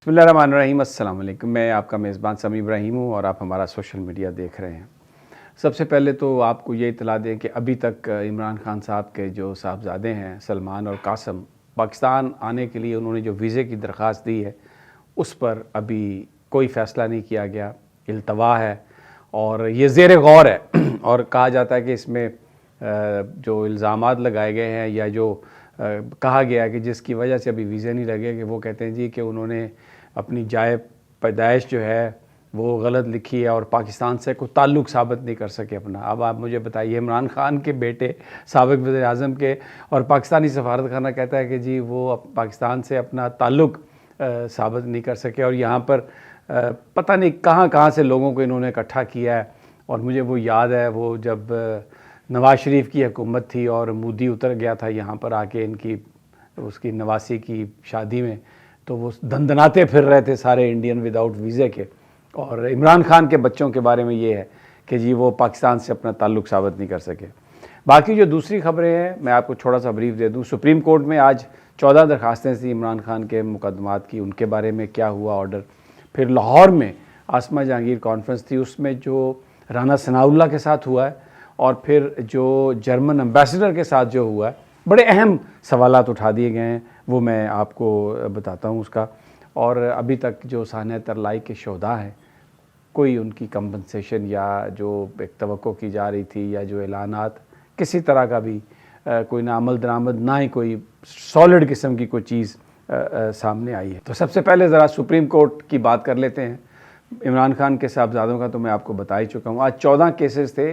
बिस्मिल्लाहिर्रहमानिर्रहीम। अस्सलाम वालेकुम। मैं आपका मेज़बान समी इब्राहिम हूँ और आप हमारा सोशल मीडिया देख रहे हैं। सबसे पहले तो आपको ये इतला दें कि अभी तक इमरान खान साहब के जो साहबजादे हैं सलमान और कासम, पाकिस्तान आने के लिए उन्होंने जो वीज़े की दरख्वास्त दी है उस पर अभी कोई फ़ैसला नहीं किया गया। इल्तवा है और ये ज़ेर गौर है और कहा जाता है कि इसमें जो इल्ज़ामात लगाए गए हैं या जो कहा गया है कि जिसकी वजह से अभी वीज़े नहीं लगे, कि वो कहते हैं जी कि उन्होंने अपनी जाए पैदाइश जो है वो गलत लिखी है और पाकिस्तान से कोई ताल्लुक़ साबित नहीं कर सके अपना। अब आप मुझे बताइए, इमरान खान के बेटे साबिक़ वज़ीर-ए-आज़म के और पाकिस्तानी सफारत खाना कहता है कि जी वो पाकिस्तान से अपना ताल्लुक़ साबित नहीं कर सके और यहाँ पर पता नहीं कहाँ से लोगों को इन्होंने इकट्ठा किया है। और मुझे वो याद है, वो जब नवाज़ शरीफ की हुकूमत थी और मोदी उतर गया था यहाँ पर आके इनकी उसकी नवासी की शादी में, तो वो दंदनाते फिर रहे थे सारे इंडियन विदाउट वीज़े के। और इमरान खान के बच्चों के बारे में ये है कि जी वो पाकिस्तान से अपना ताल्लुक़ साबित नहीं कर सके। बाकी जो दूसरी खबरें हैं मैं आपको थोड़ा सा ब्रीफ दे दूं। सुप्रीम कोर्ट में आज 14 दरखास्तें थी इमरान खान के मुकदमात की, उनके बारे में क्या हुआ ऑर्डर। फिर लाहौर में आसमा जहांगीर कॉन्फ्रेंस थी, उसमें जो राना सनाउल्लाह के साथ हुआ है और फिर जो जर्मन एम्बेसडर के साथ जो हुआ है, बड़े अहम सवालात उठा दिए गए हैं, वो मैं आपको बताता हूँ उसका। और अभी तक जो सानिया तरलाई के शोधा हैं, कोई उनकी कंपनसेशन या जो एक तवक्को की जा रही थी या जो ऐलानात, किसी तरह का भी कोई ना अमल दरामद, ना ही कोई सॉलिड किस्म की कोई चीज़ सामने आई है। तो सबसे पहले ज़रा सुप्रीम कोर्ट की बात कर लेते हैं। इमरान खान के साहबजादों का तो मैं आपको बता ही चुका हूँ। आज 14 केसेस थे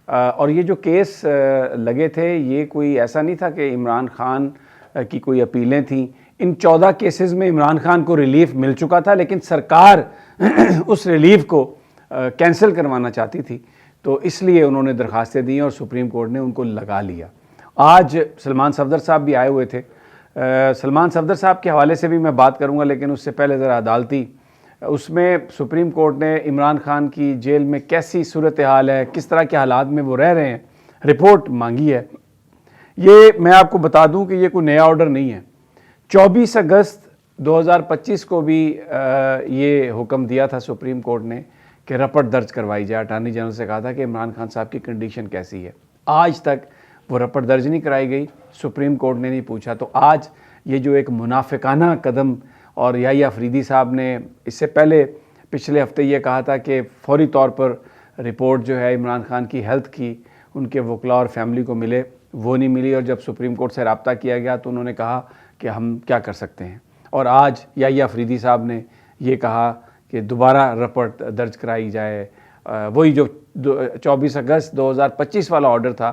और ये जो केस लगे थे ये कोई ऐसा नहीं था कि इमरान खान की कोई अपीलें थीं। इन 14 केसेस में इमरान खान को रिलीफ मिल चुका था, लेकिन सरकार उस रिलीफ को कैंसिल करवाना चाहती थी, तो इसलिए उन्होंने दरखास्तें दी और सुप्रीम कोर्ट ने उनको लगा लिया। आज सलमान सफदर साहब भी आए हुए थे। सलमान सफदर साहब के हवाले से भी मैं बात करूंगा, लेकिन उससे पहले ज़रा अदालती उसमें सुप्रीम कोर्ट ने इमरान खान की जेल में कैसी सूरत हाल है, किस तरह के हालात में वो रह रहे हैं, रिपोर्ट मांगी है। ये मैं आपको बता दूं कि ये कोई नया ऑर्डर नहीं है। 24 अगस्त 2025 को भी ये हुक्म दिया था सुप्रीम कोर्ट ने कि रपट दर्ज करवाई जाए। अटॉर्नी जनरल से कहा था कि इमरान खान साहब की कंडीशन कैसी है। आज तक वो रपट दर्ज नहीं कराई गई, सुप्रीम कोर्ट ने नहीं पूछा। तो आज ये जो एक मुनाफिकाना कदम, और याहिया अफरीदी साहब ने इससे पहले पिछले हफ्ते ये कहा था कि फौरी तौर पर रिपोर्ट जो है इमरान खान की हेल्थ की उनके वकला और फैमिली को मिले, वो नहीं मिली। और जब सुप्रीम कोर्ट से रब्ता किया गया तो उन्होंने कहा कि हम क्या कर सकते हैं। और आज याहिया अफरीदी साहब ने ये कहा कि दोबारा रिपोर्ट दर्ज कराई जाए। वही जो 24 अगस्त 2025 वाला ऑर्डर था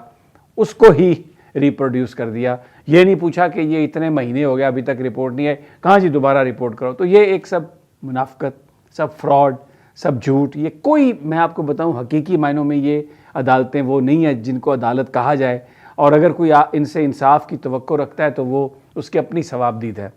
उसको ही रिप्रोड्यूस कर दिया। ये नहीं पूछा कि ये इतने महीने हो गए अभी तक रिपोर्ट नहीं आई, कहाँ जी दोबारा रिपोर्ट करो। तो ये एक सब मुनाफिकत, सब फ्रॉड, सब झूठ। ये कोई, मैं आपको बताऊं, हकीकी मायनों में ये अदालतें वो नहीं है जिनको अदालत कहा जाए। और अगर कोई इनसे इंसाफ की तवक्को रखता है तो वो उसकी अपनी सवाबदीद है।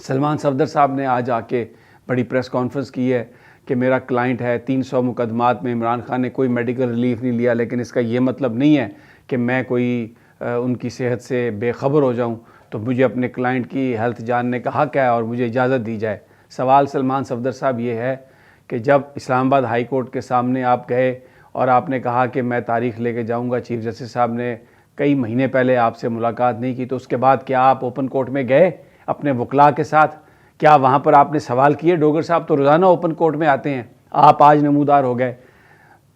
सलमान सफदर साहब ने आज आके बड़ी प्रेस कॉन्फ्रेंस की है कि मेरा क्लाइंट है 300 मुकदमात में इमरान खान ने कोई मेडिकल रिलीफ नहीं लिया, लेकिन इसका ये मतलब नहीं है कि मैं कोई उनकी सेहत से बेखबर हो जाऊं। तो मुझे अपने क्लाइंट की हेल्थ जानने का हक़ है और मुझे इजाज़त दी जाए। सवाल सलमान सफदर साहब ये है कि जब इस्लामाबाद हाई कोर्ट के सामने आप गए और आपने कहा कि मैं तारीख़ लेके जाऊंगा, चीफ जस्टिस साहब ने कई महीने पहले आपसे मुलाकात नहीं की, तो उसके बाद क्या आप ओपन कोर्ट में गए अपने वकला के साथ? क्या वहाँ पर आपने सवाल किए? डोगर साहब तो रोज़ाना ओपन कोर्ट में आते हैं, आप आज नमूदार हो गए।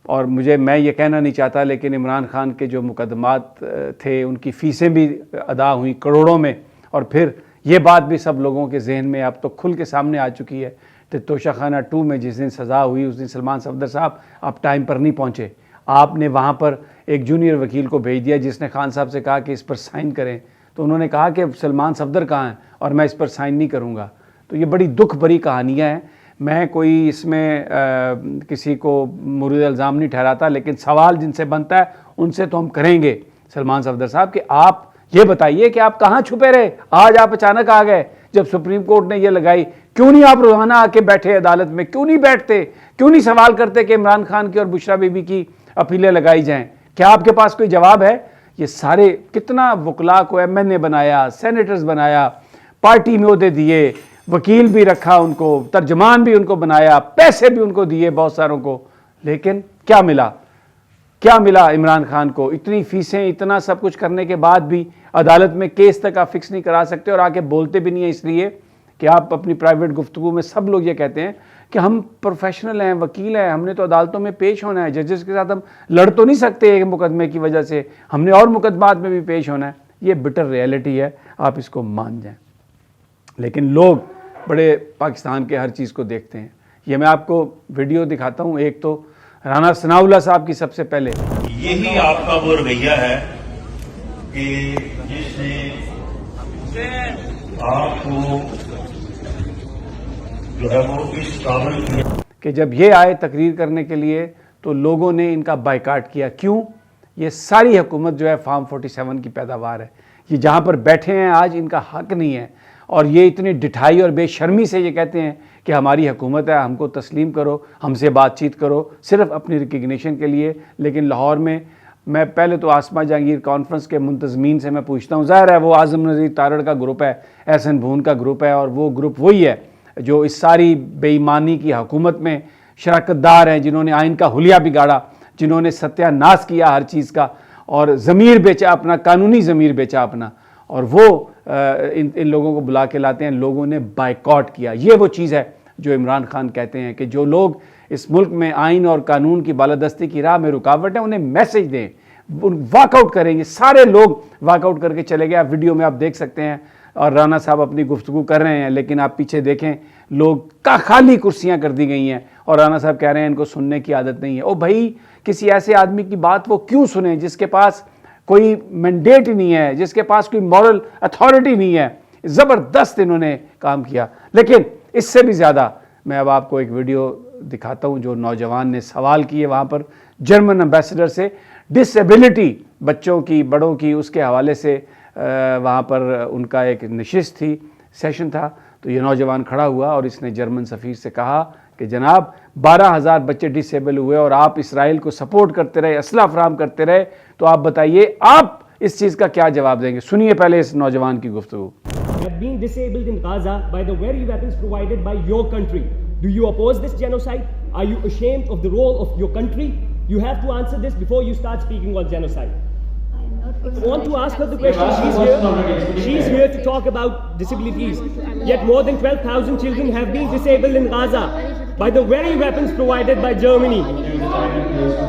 और मैं ये कहना नहीं चाहता, लेकिन इमरान खान के जो मुकदमात थे उनकी फ़ीसें भी अदा हुई करोड़ों में। और फिर ये बात भी सब लोगों के जहन में अब तो खुल के सामने आ चुकी है कि तोशाखाना 2 में जिस दिन सज़ा हुई उस दिन सलमान सफदर साहब आप टाइम पर नहीं पहुँचे। आपने वहाँ पर एक जूनियर वकील को भेज दिया जिसने खान साहब से कहा कि इस पर साइन करें, तो उन्होंने कहा कि सलमान सफदर कहाँ हैं और मैं इस पर साइन नहीं करूँगा। तो ये बड़ी दुख भरी कहानियाँ हैं। मैं कोई इसमें किसी को मुरीद इल्ज़ाम नहीं ठहराता, लेकिन सवाल जिनसे बनता है उनसे तो हम करेंगे सलमान सफदर साहब कि आप ये बताइए कि आप कहाँ छुपे रहे। आज आप अचानक आ गए जब सुप्रीम कोर्ट ने ये लगाई, क्यों नहीं आप रोज़ाना आके बैठे अदालत में? क्यों नहीं बैठते? क्यों नहीं सवाल करते कि इमरान खान की और बुशरा बीबी की अपीलें लगाई जाएं? क्या आपके पास कोई जवाब है? ये सारे कितना वकला को MNA बनाया, सेनेटर्स बनाया, पार्टी में ओहदे दिए, वकील भी रखा उनको, तर्जमान भी उनको बनाया, पैसे भी उनको दिए बहुत सारों को, लेकिन क्या मिला? क्या मिला इमरान खान को? इतनी फीसें, इतना सब कुछ करने के बाद भी अदालत में केस तक आप फिक्स नहीं करा सकते और आके बोलते भी नहीं है, इसलिए कि आप अपनी प्राइवेट गुफ्तगू में सब लोग ये कहते हैं कि हम प्रोफेशनल हैं, वकील हैं, हमने तो अदालतों में पेश होना है, जजेस के साथ हम लड़ तो नहीं सकते एक मुकदमे की वजह से, हमने और मुकदमात में भी पेश होना है। ये बिटर रियलिटी है, आप इसको मान जाएं। लेकिन लोग बड़े पाकिस्तान के हर चीज़ को देखते हैं। ये मैं आपको वीडियो दिखाता हूँ। एक तो राना सनाउल्लाह साहब की सबसे पहले, यही आपका वो रवैया है कि जिसने आपको जो है वो इस काबिल किया कि जब ये आए तकरीर करने के लिए तो लोगों ने इनका बाइकाट किया। क्यों? ये सारी हुकूमत जो है फार्म 47 की पैदावार है। ये जहाँ पर बैठे हैं आज, इनका हक नहीं है, और ये इतनी डिठाई और बेशर्मी से ये कहते हैं कि हमारी हुकूमत है, हमको तस्लीम करो, हमसे बातचीत करो, सिर्फ अपनी रिकग्निशन के लिए। लेकिन लाहौर में मैं पहले तो आसमा जहांगीर कॉन्फ्रेंस के मुंतज़मीन से मैं पूछता हूँ, ज़ाहिर है वो आज़म नज़ीर तारड़ का ग्रुप है, एहसन भून का ग्रुप है, और वो ग्रुप वही है जो इस सारी बेईमानी की हुकूमत में शराकतदार हैं, जिन्होंने आइन का हुलिया बिगाड़ा, जिन्होंने सत्यानाश किया हर चीज़ का, और ज़मीर बेचा अपना, कानूनी ज़मीर बेचा अपना, और वो इन लोगों को बुला के लाते हैं। लोगों ने बाइकॉट किया। ये वो चीज़ है जो इमरान खान कहते हैं कि जो लोग इस मुल्क में आइन और कानून की बालादस्ती की राह में रुकावट है, उन्हें मैसेज दें, वाकआउट करेंगे। सारे लोग वाकआउट करके चले गए। आप वीडियो में आप देख सकते हैं, और राना साहब अपनी गुफ्तगू कर रहे हैं, लेकिन आप पीछे देखें, लोग का खाली कुर्सियां कर दी गई हैं, और राना साहब कह रहे हैं इनको सुनने की आदत नहीं है। ओ भाई, किसी ऐसे आदमी की बात वो क्यों सुने जिसके पास कोई मैंडेट ही नहीं है, जिसके पास कोई मॉरल अथॉरिटी नहीं है? ज़बरदस्त इन्होंने काम किया। लेकिन इससे भी ज़्यादा मैं अब आपको एक वीडियो दिखाता हूं जो नौजवान ने सवाल किए वहाँ पर जर्मन एम्बेसडर से, डिसेबिलिटी बच्चों की, बड़ों की, उसके हवाले से वहाँ पर उनका एक नशिस्त थी, सेशन था। तो ये नौजवान खड़ा हुआ और इसने जर्मन सफ़ीर से कहा कि जनाब 12,000 बच्चे डिसेबल हुए और आप इसराइल को सपोर्ट करते रहे, असला फराम करते रहे, तो आप बताइए आप इस चीज़ का क्या जवाब देंगे? सुनिए पहले इस नौजवान की गुफ्तगू। Being disabled in Gaza by the very weapons provided by your country. Do you oppose this genocide? Are you ashamed of the role of your country? You have to answer this before you start speaking on genocide. I want to ask her the question. She's here to talk about disabilities. Yet more than 12,000 children have been disabled in Gaza by the very weapons provided by Germany.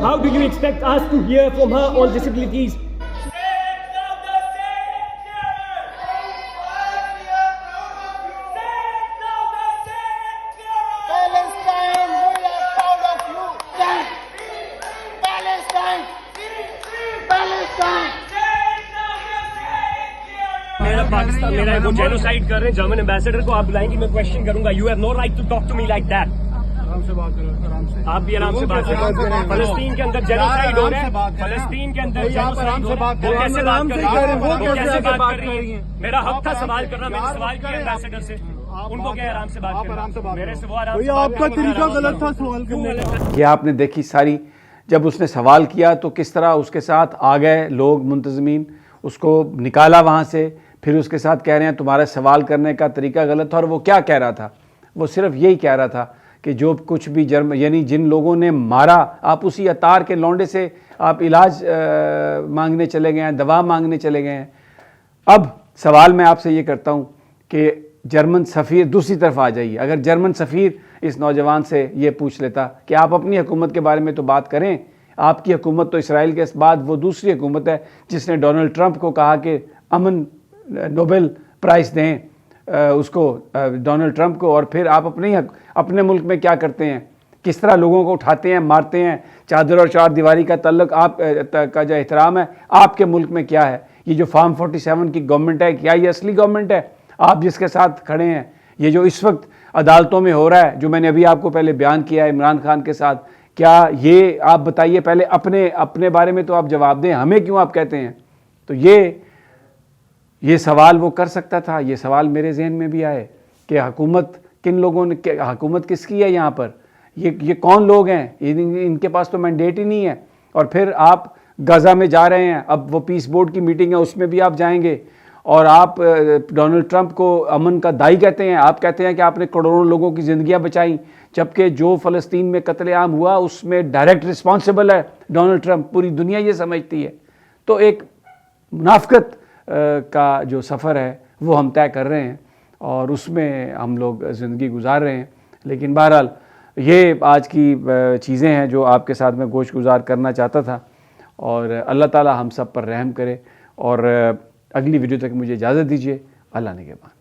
How do you expect us to hear from her on disabilities? Pakistan मेरा वो genocide कर रहे हैं, German ambassador को आप बुलाएंगे, मैं question करूंगा। You have no right to talk to me like that. आराम से बात करो, आराम से। आप भी आराम से बात करें। फलस्तीन के अंदर जेनोसाइड हो रहा है, फलस्तीन के अंदर जेनोसाइड हो रहा है। वो कैसे बात कर रही है? मेरा हक था सवाल करना, मैंने सवाल किया एम्बेसडर से, उनको क्या आराम से बात करना? मेरे से वो आराम से। आपका तरीका गलत था सवाल करने का। ये आपने देखी सारी, जब उसने सवाल किया तो किस तरह उसके साथ आ गए लोग मुंतज़मीन, उसको निकाला वहाँ से, फिर उसके साथ कह रहे हैं तुम्हारा सवाल करने का तरीका गलत था। और वो क्या कह रहा था? वो सिर्फ यही कह रहा था कि जो कुछ भी यानी जिन लोगों ने मारा, आप उसी अतार के लौंडे से आप इलाज मांगने चले गए हैं, दवा मांगने चले गए हैं। अब सवाल मैं आपसे ये करता हूँ कि जर्मन सफ़ीर, दूसरी तरफ आ जाइए, अगर जर्मन सफ़ीर इस नौजवान से ये पूछ लेता कि आप अपनी हुकूमत के बारे में तो बात करें, आपकी हुकूमत तो इसराइल के बाद वो दूसरी हुकूमत है जिसने डोनाल्ड ट्रंप को कहा कि अमन नोबेल प्राइज़ दें उसको, डोनाल्ड ट्रंप को, और फिर आप अपने मुल्क में क्या करते हैं? किस तरह लोगों को उठाते हैं, मारते हैं? चादर और चार दीवारी का तल्लुक आप का जो एहतराम है आपके मुल्क में क्या है? ये जो फार्म 47 की गवर्नमेंट है, क्या ये असली गवर्नमेंट है आप जिसके साथ खड़े हैं? ये जो इस वक्त अदालतों में हो रहा है, जो मैंने अभी आपको पहले बयान किया है इमरान खान के साथ, क्या ये आप बताइए पहले अपने बारे में तो आप जवाब दें, हमें क्यों आप कहते हैं? तो ये सवाल वो कर सकता था। ये सवाल मेरे जहन में भी आए कि हुकूमत किन लोगों ने, हुकूमत किसकी है यहाँ पर? ये कौन लोग हैं? इनके पास तो मैंडेट ही नहीं है। और फिर आप गाज़ा में जा रहे हैं, अब वो पीस बोर्ड की मीटिंग है उसमें भी आप जाएंगे, اور آپ ڈونلڈ ٹرمپ کو امن کا دائی کہتے ہیں. آپ کہتے ہیں کہ آپ نے کروڑوں لوگوں کی زندگیاں بچائیں، جبکہ جو فلسطین میں قتل عام ہوا اس میں ڈائریکٹ رسپانسبل ہے ڈونلڈ ٹرمپ. پوری دنیا یہ سمجھتی ہے. تو ایک منافقت کا جو سفر ہے وہ ہم طے کر رہے ہیں اور اس میں ہم لوگ زندگی گزار رہے ہیں. لیکن بہرحال یہ آج کی چیزیں ہیں جو آپ کے ساتھ میں گوشت گزار کرنا چاہتا تھا، اور اللہ تعالی ہم سب پر رحم کرے. اور اگلی ویڈیو تک مجھے اجازت دیجیے. اللہ نگہبان.